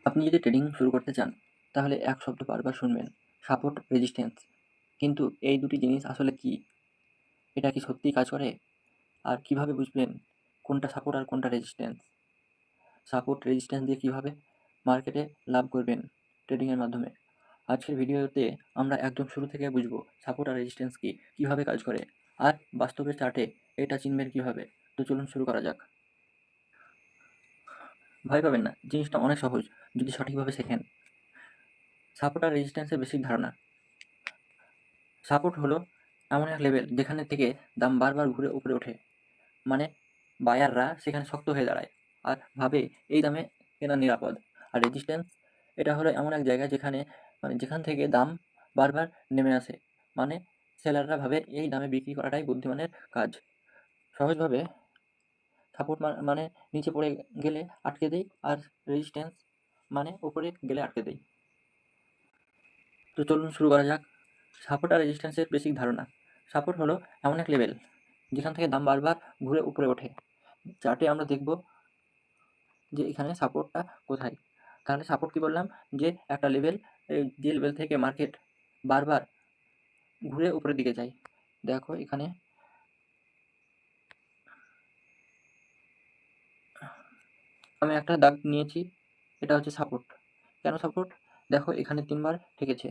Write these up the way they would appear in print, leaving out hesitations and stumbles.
আপনি যদি ট্রেডিং শুরু করতে চান তাহলে এক শব্দ বারবার শুনবেন, সাপোর্ট, রেজিস্ট্যান্স। কিন্তু এই দুটি জিনিস আসলে কি? এটা কি সত্যিই কাজ করে? আর কিভাবে বুঝবেন কোনটা সাপোর্ট আর কোনটা রেজিস্ট্যান্স? সাপোর্ট রেজিস্ট্যান্স দিয়ে কিভাবে মার্কেটে লাভ করবেন ট্রেডিংয়ের মাধ্যমে? আজকের ভিডিওতে আমরা একদম শুরু থেকে বুঝবো সাপোর্ট আর রেজিস্ট্যান্স কি, কীভাবে কাজ করে, আর বাস্তবের চার্টে এটা চিনবেন কীভাবে। তো চলুন শুরু করা যাক। ভয় পাবেন না, জিনিসটা অনেক সহজ যদি সঠিকভাবে শেখেন। সাপোর্ট আর রেজিস্ট্যান্সের বেসিক ধারণা। সাপোর্ট হলো এমন এক লেভেল যেখানে থেকে দাম বারবার ঘুরে উপরে ওঠে, মানে বায়াররা সেখানে শক্ত হয়ে দাঁড়ায় আর ভাবে এই দামে কেনা নিরাপদ। আর রেজিস্ট্যান্স, এটা হলো এমন এক জায়গা যেখান থেকে দাম বারবার নেমে আসে, মানে সেলাররা ভাবে এই দামে বিক্রি করাটাই বুদ্ধিমানের কাজ। সহজভাবে সাপোর্ট মানে নিচে পড়ে গেলে আটকে দেই, আর রেজিস্ট্যান্স মানে উপরে গেলে আটকে দেই। তো চলুন শুরু করা যাক। সাপোর্ট আর রেজিস্ট্যান্সের বেসিক ধারণা। সাপোর্ট হলো এমন এক লেভেল যেখান থেকে দাম বারবার ঘুরে উপরে ওঠে। চার্টে আমরা দেখব যে এখানে সাপোর্টটা কোথায়। তাহলে সাপোর্ট কি বললাম, যে একটা লেভেল, যে লেভেল থেকে মার্কেট বারবার ঘুরে উপরের দিকে যায়। দেখো এখানে আমি একটা দাগ নিয়েছি, এটা হচ্ছে সাপোর্ট। কেন সাপোর্ট? দেখো এখানে 3বার ঠেকেছে।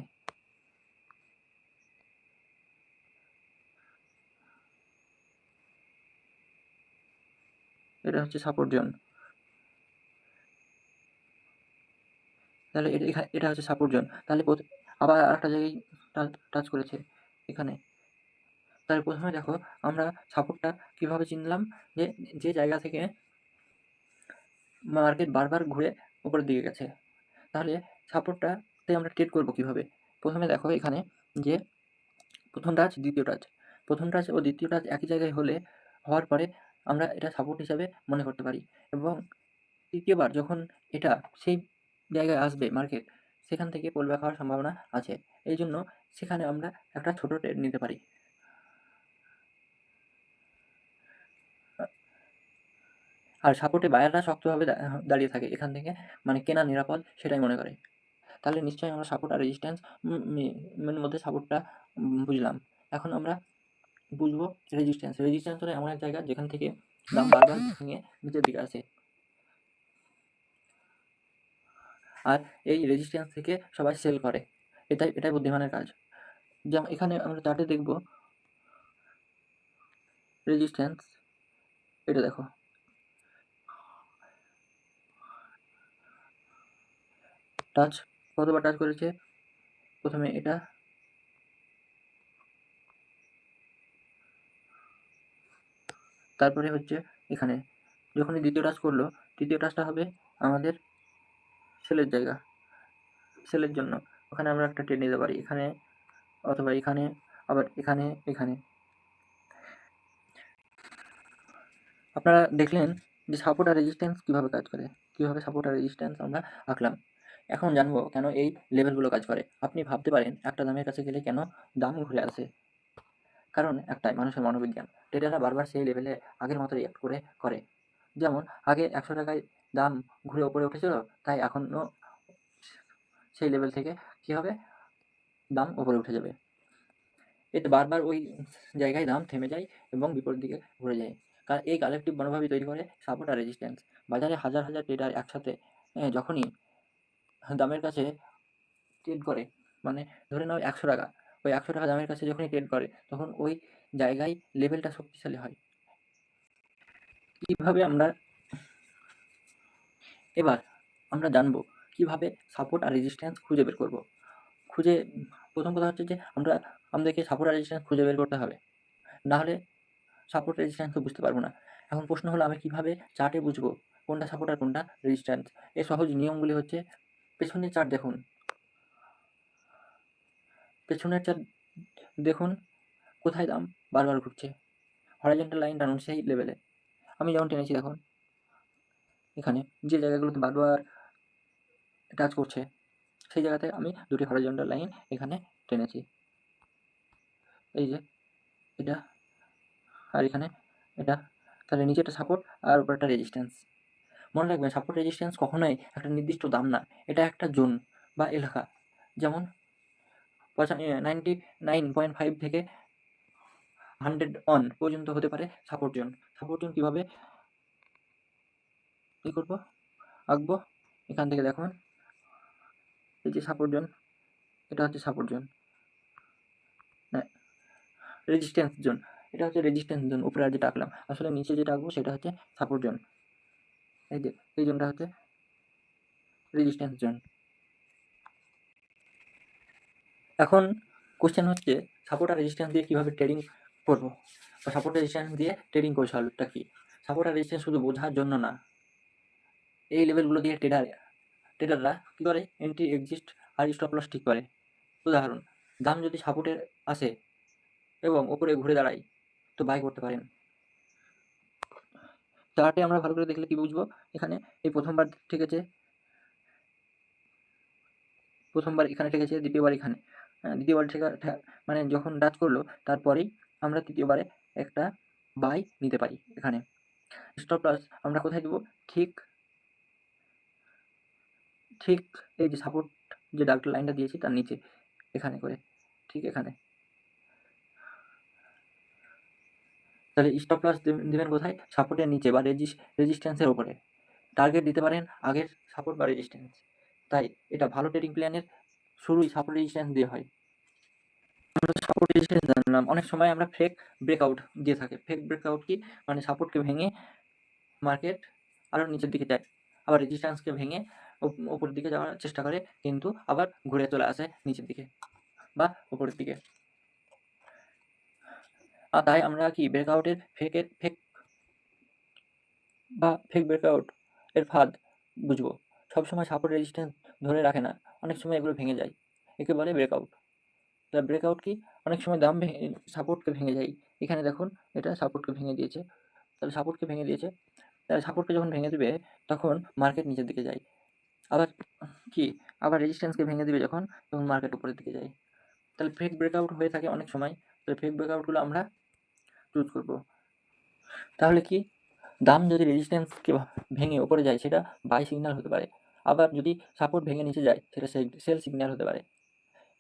এটা হচ্ছে সাপোর্ট জোন। তাহলে এটা হচ্ছে সাপোর্ট জোন। তাহলে আবার আরেকটা জায়গায় টাচ করেছে এখানে। তাহলে প্রথমে দেখো আমরা সাপোর্টটা কিভাবে চিনলাম, যে জায়গা থেকে মার্কেট বারবার ঘুরে উপরের দিকে গেছে। তাহলে সাপোর্টটাতে আমরা ট্রেড করব কিভাবে? প্রথমে দেখো এখানে যে প্রথম টাচ, দ্বিতীয় টাচ, প্রথম টাচ ও দ্বিতীয় টাচ একই জায়গায় হওয়ার পরে আমরা এটা সাপোর্ট হিসাবে মনে করতে পারি। এবং তৃতীয়বার যখন এটা সেই জায়গায় আসবে মার্কেট, সেখান থেকে পুলব্যাক হওয়ার সম্ভাবনা আছে। এই জন্য সেখানে আমরা একটা ছোট ট্রেড নিতে পারি। আর সাপোর্টে বায়াররা শক্তভাবে দাঁড়িয়ে থাকে, এখান থেকে মানে কেনা নিরাপদ সেটাই মনে করে। তাহলে নিশ্চয়ই আমরা সাপোর্ট আর রেজিস্ট্যান্স মধ্যে সাপোর্টটা বুঝলাম। এখন আমরা বুঝবো রেজিস্ট্যান্স। রেজিস্ট্যান্স হলো এমন এক জায়গা যেখান থেকে দাম বারবার ভেঙে নিচের দিকে আসে, আর এই রেজিস্ট্যান্স থেকে সবাই সেল করে। এটাই বুদ্ধিমানের কাজ। যেমন এখানে আমরা চার্টে দেখব রেজিস্ট্যান্স, এটা দেখো টাচ, কতবার টাচ করেছে। প্রথমে এটা, তারপরে হচ্ছে এখানে যখনই দ্বিতীয় টাচ করলো, তৃতীয় টাচটা হবে আমাদের সেলের জায়গা, সেলের জন্য। ওখানে আমরা একটা ট্রেড নিতে পারি, এখানে অথবা এখানে, আবার এখানে, এখানে। আপনারা দেখলেন যে সাপোর্ট আর রেজিস্ট্যান্স কীভাবে কাজ করে, কীভাবে সাপোর্ট আর রেজিস্ট্যান্স আমরা আঁকলাম। এখন জানবো কেন এই লেভেলগুলো কাজ করে। আপনি ভাবতে পারেন একটা দামের কাছে গেলে কেন দাম ঘুরে আসে। কারণ একটাই, মানুষের মনোবিজ্ঞান। ট্রেডাররা বারবার সেই লেভেলে আগের মতো রিঅ্যাক্ট করে। যেমন আগে 100 টাকায় দাম ঘুরে ওপরে উঠেছিল, তাই এখনও সেই লেভেল থেকে কী হবে, দাম ওপরে উঠে যাবে। এতে বারবার ওই জায়গায় দাম থেমে যায় এবং বিপরীত দিকে ঘুরে যায়। কারণ এই কালেকটিভ মনোভাবই তৈরি করে সাপোর্ট আর রেজিস্ট্যান্স। বাজারে হাজার হাজার ট্রেডার একসাথে যখনই দামের কাছে ট্রেড করে, মানে ধরে নাও 100 টাকা, ওই 100 টাকা দামের কাছে যখনই ট্রেড করে তখন ওই জায়গায় লেভেলটা শক্তিশালী হয়। কীভাবে আমরা এবার আমরা জানবো কীভাবে সাপোর্ট আর রেজিস্ট্যান্স খুঁজে বের করব। প্রথম কথা হচ্ছে যে আমাদেরকে সাপোর্ট আর রেজিস্ট্যান্স খুঁজে বের করতে হবে, নাহলে সাপোর্ট রেজিস্ট্যান্স তো বুঝতে পারবো না। এখন প্রশ্ন হলো আমি কীভাবে চার্টে বুঝবো কোনটা সাপোর্ট আর কোনটা রেজিস্ট্যান্স? এর সহজ নিয়মগুলি হচ্ছে, পেছনের চার্ট দেখুন, পেছনের চার্ট দেখুন কোথায় দাম বারবার ঘুরছে। হরাইজন্টাল লাইন টানুন সেই লেভেলে। আমি যেমন টেনেছি দেখুন, এখানে যে জায়গাগুলোতে বারবার টাচ করছে সেই জায়গাতে আমি দুটি হরাইজন্টাল লাইন এখানে টেনেছি। এই যে এটা, আর এখানে এটা। তাহলে নিচে একটা সাপোর্ট আর উপরে একটা রেজিস্ট্যান্স। মনে রাখবেন সাপোর্ট রেজিস্ট্যান্স কখনোই একটা নির্দিষ্ট দাম না, এটা একটা জোন বা এলাকা। যেমন 99.5 থেকে 101 পর্যন্ত হতে পারে সাপোর্ট জোন। সাপোর্ট জোন কীভাবে কী করবো আঁকবো, এখান থেকে দেখুন এই যে সাপোর্ট জোন, এটা হচ্ছে সাপোর্ট জোন, রেজিস্ট্যান্স জোন, এটা হচ্ছে রেজিস্ট্যান্স জোন। উপরে আর যেটা আঁকলাম, আসলে নিচে যেটা আঁকবো সেটা হচ্ছে সাপোর্ট জোন। এই যে এই জোনটা হচ্ছে রেজিস্ট্যান্স জোন। এখন কোশ্চেন হচ্ছে সাপোর্ট আর রেজিস্ট্যান্স দিয়ে কীভাবে ট্রেডিং করবো, বা সাপোর্ট রেজিস্ট্যান্স দিয়ে ট্রেডিং কৌশলটা কী। সাপোর্ট আর রেজিস্ট্যান্স শুধু বোঝার জন্য না, এই লেভেলগুলো দিয়ে ট্রেডাররা কী করে এন্ট্রি, এক্সিট আর স্টপ লস ঠিক করে। উদাহরণ, দাম যদি সাপোর্টের আসে এবং ওপরে ঘুরে দাঁড়ায় তো বাই করতে পারেন। চার্টে আমরা ভালো করে দেখলে কি বুঝবো, এখানে এই প্রথমবার ঠেকেছে, প্রথমবার এখানে ঠেকেছে, দ্বিতীয়বার এখানে, দ্বিতীয়বার মানে যখন টাচ করলো তারপরেই আমরা তৃতীয়বারে একটা বাই নিতে পারি। এখানে স্টপ লস আমরা কোথায় দেবো, ঠিক এই যে সাপোর্ট যে ডার্ক লাইনটা দিয়েছি তার নিচে, এখানে করে, ঠিক এখানে। তাহলে স্টপ লস দেবেন কোথায়, সাপোর্টের নিচে বা রেজিস্ট্যান্সের ওপরে। টার্গেট দিতে পারেন আগের সাপোর্ট বা রেজিস্ট্যান্স। তাই এটা ভালো ট্রেডিং প্ল্যানের শুরুই সাপোর্ট রেজিস্ট্যান্স দিয়ে হয়। আমরা সাপোর্ট রেজিস্ট্যান্স জানলাম, অনেক সময় আমরা ফেক ব্রেকআউট দিয়ে থাকি। ফেক ব্রেকআউট কি, মানে সাপোর্টকে ভেঙে মার্কেট আরও নিচের দিকে যায়, আবার রেজিস্ট্যান্সকে ভেঙে ওপরের দিকে যাওয়ার চেষ্টা করে, কিন্তু আবার ঘুরে চলে আসে নিচের দিকে বা ওপরের দিকে। আর তাই আমরা কি ব্রেকআউটের ফেক ব্রেকআউট এর ফাঁদ বুঝবো। সবসময় সাপোর্ট রেজিস্ট্যান্স ধরে রাখে না, অনেক সময় এগুলো ভেঙে যায়, একে বলে ব্রেকআউট। তা ব্রেকআউট কি, অনেক সময় দাম ভেঙে সাপোর্টকে ভেঙে যায়। এখানে দেখুন এটা সাপোর্টকে ভেঙে দিয়েছে, তাহলে সাপোর্টকে ভেঙে দিয়েছে, তাহলে সাপোর্টকে যখন ভেঙে দেবে তখন মার্কেট নিচের দিকে যায়। আবার কি, আবার রেজিস্ট্যান্সকে ভেঙে দেবে যখন, তখন মার্কেট উপরের দিকে যায়। তাহলে ফেক ব্রেকআউট হয়ে থাকে অনেক সময়, তাহলে ফেক ব্রেকআউটগুলো আমরা চুজ করব। তাহলে কি, দাম যদি রেজিস্ট্যান্সকে ভেঙে উপরে যায় সেটা বাই সিগন্যাল হতে পারে, আবার যদি সাপোর্ট ভেঙে নিচে যায় সেটা সেল সিগন্যাল হতে পারে।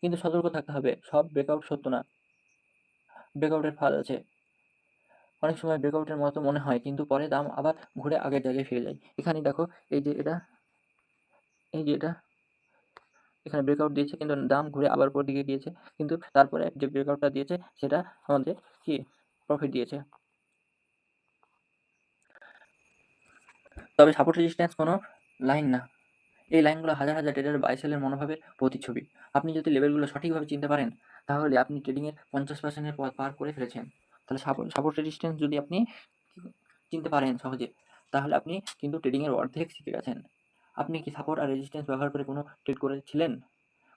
কিন্তু সতর্ক থাকতে হবে, সব ব্রেকআউট সত্য না, ব্রেকআউটের ফাঁদ আছে। অনেক সময় ব্রেকআউটের মতো মনে হয়, কিন্তু পরে দাম আবার ঘুরে আগের জায়গায় ফিরে যায়। এখানে দেখো এই যে এটা এখানে ব্রেকআউট দিয়েছে, কিন্তু দাম ঘুরে আবার উপর দিকে গিয়েছে, কিন্তু তারপরে যে ব্রেকআউটটা দিয়েছে সেটা আমাদের কি প্রফিট দিয়েছে। তবে সাপোর্ট রেজিস্ট্যান্স কোনো লাইন না, এই লাইনগুলো হাজার হাজার ট্রেডারের বাই সেলের মনোভাবের প্রতিচ্ছবি। আপনি যদি লেভেলগুলো সঠিকভাবে চিনতে পারেন তাহলে আপনি ট্রেডিংয়ের 50%-এর পথ পার করে ফেলেছেন। তাহলে সাপোর্ট রেজিস্ট্যান্স যদি আপনি চিনতে পারেন সহজে, তাহলে আপনি কিন্তু ট্রেডিংয়ের অর্ধেক শিখে গেছেন। আপনি কি সাপোর্ট আর রেজিস্ট্যান্স ব্যবহার করে কোনো ট্রেড করেছিলেন?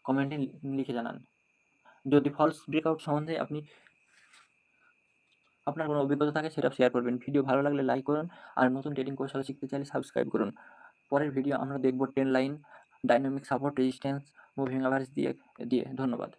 কমেন্টে লিখে জানান। যদি ফলস ব্রেকআউট সম্বন্ধে আপনার কোনো অভিজ্ঞতা থাকে সেটা শেয়ার করবেন। ভিডিও ভালো লাগলে লাইক করুন, আর নতুন ট্রেডিং কৌশল শিখতে চাইলে সাবস্ক্রাইব করুন। পরের ভিডিও আমরা দেখব trend line, dynamic support, resistance, moving average দিয়ে। ধন্যবাদ।